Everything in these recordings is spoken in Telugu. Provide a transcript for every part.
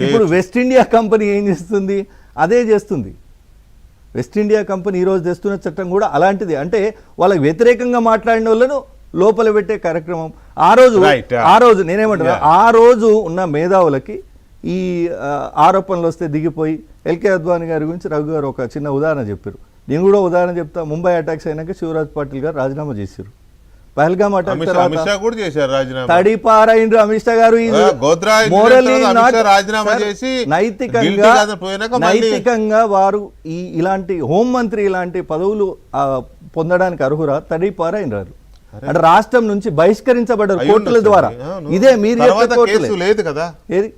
ఇప్పుడు వెస్ట్ ఇండియా కంపెనీ ఏం చేస్తుంది? అదే చేస్తుంది. వెస్ట్ ఇండియా కంపెనీ ఈరోజు తెస్తున్న చట్టం కూడా అలాంటిది. అంటే వాళ్ళకి వ్యతిరేకంగా మాట్లాడిన వాళ్ళను లోపల పెట్టే కార్యక్రమం. ఆ రోజు నేనేమంటున్నా, ఆ రోజు ఉన్న మేధావులకి ఈ ఆరోపణలు వస్తే దిగిపోయి ఎల్కే అద్వానీ గారి గురించి రఘు గారు ఒక చిన్న ఉదాహరణ చెప్పారు. నేను కూడా ఉదాహరణ చెప్తా. ముంబై అటాక్స్ అయినాక శివరాజ్ పాటిల్ గారు రాజీనామా చేశారు. పహల్గామ్ అటాక్ తడిపారైండ్రు అమిత్ షా గారు. నైతికంగా వారు ఇలాంటి హోంమంత్రి ఇలాంటి పదవులు పొందడానికి అర్హురా? తడిపారైండ్రు. అంటే రాష్ట్రం నుంచి బహిష్కరించబడ్డారు కోర్టుల ద్వారా. ఇదే మీరు లేదు కదా ఏది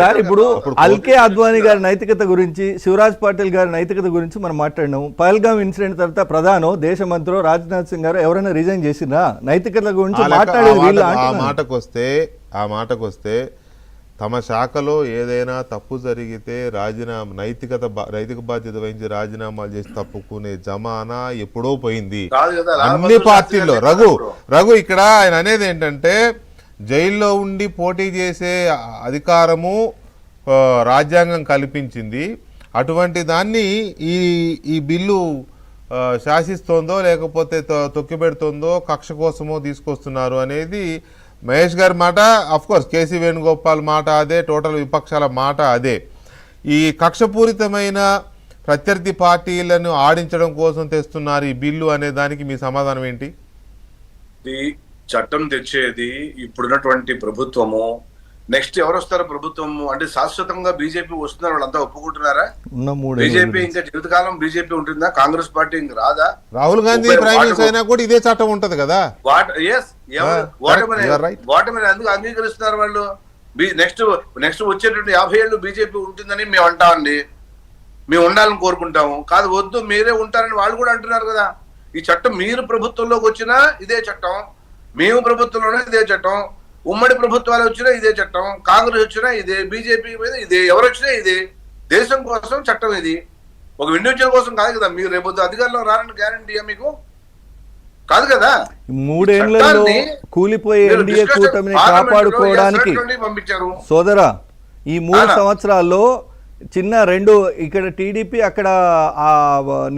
సార్. ఇప్పుడు ఎల్కే అద్వానీ గారి నైతికత గురించి, శివరాజ్ పాటిల్ గారి నైతికత గురించి మనం మాట్లాడినాము. పహల్గామ్ ఇన్సిడెంట్ తర్వాత ప్రధానో దేశ మంత్రో రాజ్నాథ్ సింగ్ గారు ఎవరైనా రిజైన్ చేసినా నైతికత గురించి మాట్లాడేది. ఆ మాటకొస్తే తమ శాఖలో ఏదైనా తప్పు జరిగితే నైతిక బాధ్యత వహించి రాజీనామాలు చేసి తప్పుకునే జమానా ఎప్పుడో పోయింది అన్ని పార్టీల్లో. రఘు ఇక్కడ ఆయన అనేది ఏంటంటే, జైల్లో ఉండి పోటీ చేసే అధికారము రాజ్యాంగం కల్పించింది. అటువంటి దాన్ని ఈ బిల్లు శాసిస్తోందో లేకపోతే తొక్కిపెడుతోందో, కక్ష కోసమో తీసుకొస్తున్నారు అనేది మహేష్ గారి మాట. అఫ్కోర్స్ కేసీ వేణుగోపాల్ మాట అదే, టోటల్ విపక్షాల మాట అదే. ఈ కక్షపూరితమైన ప్రత్యర్థి పార్టీలను ఆడించడం కోసం తెస్తున్నారు ఈ బిల్లు అనే దానికి మీ సమాధానం ఏంటి? చట్టం తెచ్చేది ఇప్పుడున్నటువంటి ప్రభుత్వము. నెక్స్ట్ ఎవరు వస్తారు ప్రభుత్వము అంటే శాశ్వతంగా బీజేపీ వస్తున్నారు, వాళ్ళంతా ఒప్పుకుంటున్నారా? బీజేపీ ఇంకా జీవితకాలం బీజేపీ ఉంటుందా? కాంగ్రెస్ పార్టీ ఇంకా రాదా? రాహుల్ గాంధీ ప్రైమ్ మినిస్టర్ అయినా కూడా ఇదే చట్టం ఉంటది కదా. వాటమని ఎందుకు అంగీకరిస్తున్నారు వాళ్ళు? నెక్స్ట్ వచ్చేటువంటి 50 ఏళ్ళు బీజేపీ ఉంటుందని మేము అంటామండి. మేము ఉండాలని కోరుకుంటాము. కాదు వద్దు మీరే ఉంటారని వాళ్ళు కూడా అంటున్నారు కదా. ఈ చట్టం మీరు ప్రభుత్వంలోకి వచ్చినా ఇదే చట్టం, మేము ప్రభుత్వంలోనే ఇదే చట్టం, ఉమ్మడి ప్రభుత్వాలు వచ్చినా ఇదే చట్టం, కాంగ్రెస్ వచ్చినా ఇదే, బీజేపీ మీద ఇదే, ఎవరు వచ్చినా ఇదే. దేశం కోసం చట్టం ఇది, ఒక ఇండివిజువల్ కోసం కాదు కదా. మీరు రేపు అధికారంలో రారని గ్యారంటీయా మీకు? కాదు కదా. 3 ఏళ్లలో కూలిపోయే ఎన్డీఏ కూటమిని కాపాడుకోవడానికి పంపించారు సోదరా. ఈ 3 సంవత్సరాల్లో చిన్న 2 ఇక్కడ టీడీపీ, అక్కడ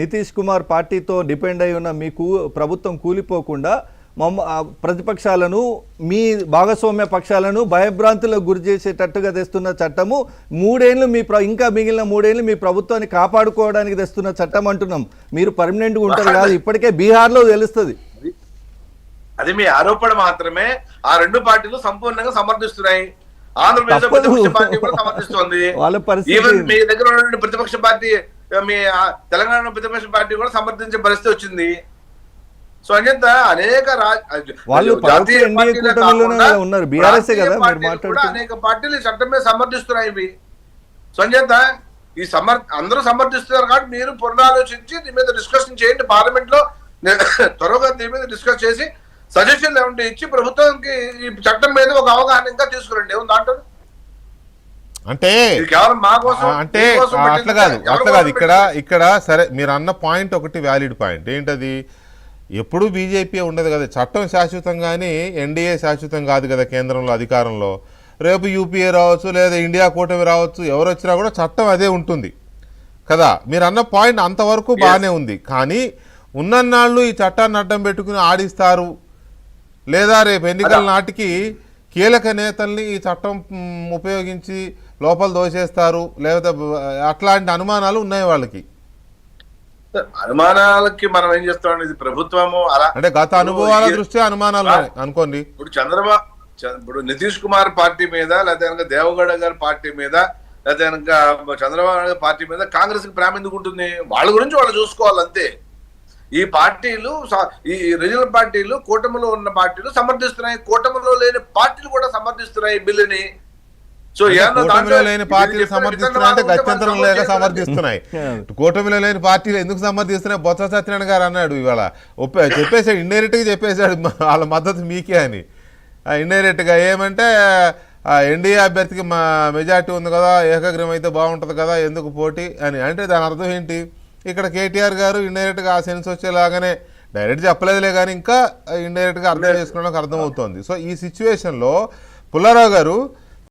నితీష్ కుమార్ పార్టీతో డిపెండ్ అయి ఉన్న మీకు ప్రభుత్వం కూలిపోకుండా ప్రతిపక్షాలను, మీ భాగస్వామ్య పక్షాలను భయభ్రాంతులకు గురి చేసేటట్టుగా తెస్తున్న చట్టము 3 ఏళ్ళు ఇంకా మిగిలిన 3 ఏళ్ళు మీ ప్రభుత్వాన్ని కాపాడుకోవడానికి తెస్తున్న చట్టం అంటున్నాం. మీరు పర్మనెంట్గా ఉంటారు కాదు. ఇప్పటికే బీహార్లో తెలుస్తుంది. అది మీ ఆరోపణ మాత్రమే. ఆ 2 పార్టీలు సంపూర్ణంగా సమర్థిస్తున్నాయి. ఆంధ్రప్రదేశ్ ప్రతిపక్ష పార్టీ కూడా సమర్థిస్తుంది. మీ దగ్గర ఉన్న ప్రతిపక్ష పార్టీ, మీ తెలంగాణ ప్రతిపక్ష పార్టీ కూడా సమర్థించే పరిస్థితి వచ్చింది. సో అంచేత అనేక అనేక పార్టీలు చట్టం మీద సమర్థిస్తున్నాయి ఇవి. సో అంచేత అందరూ సమర్థిస్తున్నారు కాబట్టి మీరు పునరాలోచించి దీని మీద డిస్కషన్ చేయండి పార్లమెంట్ లో. త్వరగా దీని మీద డిస్కస్ చేసి సజెషన్లు ఏమంటే ఇచ్చి ప్రభుత్వానికి ఈ చట్టం మీద ఒక అవగాహన ఇంకా తీసుకురండి. ఏముంది దాంట్లో? అంటే కేవలం మా కోసం అంటే అట్లా కాదు. ఇక్కడ సరే మీరు అన్న పాయింట్ ఒకటి వ్యాలిడ్ పాయింట్. ఏంటది? ఎప్పుడు బీజేపీ ఉండదు కదా. చట్టం శాశ్వతంగానే, ఎన్డీఏ శాశ్వతం కాదు కదా కేంద్రంలో అధికారంలో. రేపు యూపీఏ రావచ్చు, లేదా ఇండియా కూటమి రావచ్చు, ఎవరు వచ్చినా కూడా చట్టం అదే ఉంటుంది కదా. మీరు అన్న పాయింట్ అంతవరకు బాగానే ఉంది. కానీ ఉన్నన్నాళ్ళు ఈ చట్టాన్ని అడ్డం పెట్టుకుని ఆడిస్తారు, లేదా రేపు ఎన్నికల నాటికి కీలక నేతల్ని ఈ చట్టం ఉపయోగించి లోపల దోసేస్తారు, లేదా అట్లాంటి అనుమానాలు ఉన్నాయి వాళ్ళకి. అనుమానాలకి మనం ఏం చేస్తాం? ఇది ప్రభుత్వము అలా అంటే గత అనుభవాల దృష్ట్యా అనుమానాలు అనుకోండి. ఇప్పుడు నితీష్ కుమార్ పార్టీ మీద, లేదా కనుక దేవగౌడ గారి పార్టీ మీద, లేదా కనుక చంద్రబాబు నాయుడు పార్టీ మీద కాంగ్రెస్ కి ప్రేమ ఎందుకు ఉంటుంది? వాళ్ళ గురించి వాళ్ళు చూసుకోవాలి అంతే. ఈ పార్టీలు, ఈ రీజనల్ పార్టీలు, కూటమిలో ఉన్న పార్టీలు సమర్థిస్తున్నాయి, కూటమిలో లేని పార్టీలు కూడా సమర్థిస్తున్నాయి ఈ బిల్లుని. సో కూటమిలో లేని పార్టీలు సమర్థిస్తున్నాయి అంటే గత్యంతరం లేక సమర్థిస్తున్నాయి. కూటమిలో లేని పార్టీలు ఎందుకు సమర్థిస్తున్నాయి? బొత్స సత్యనారాయణ గారు అన్నాడు ఇవాళ, చెప్పేశాడు, ఇండైరెక్ట్ గా చెప్పేశాడు వాళ్ళ మద్దతు మీకే అని. ఇండైరెక్ట్ గా ఏమంటే ఎన్డీఏ అభ్యర్థికి మెజార్టీ ఉంది కదా, ఏకగ్రీవం అయితే బాగుంటుంది కదా, ఎందుకు పోటీ అని. అంటే దాని అర్థం ఏంటి? ఇక్కడ కేటీఆర్ గారు ఇండైరెక్ట్ గా ఆ సెన్స్ వచ్చేలాగానే, డైరెక్ట్ చెప్పలేదులే కానీ ఇంకా ఇండైరెక్ట్ గా అర్థం చేసుకోవడానికి అర్థమవుతోంది. సో ఈ సిచ్యువేషన్ లో పుల్లారావు గారు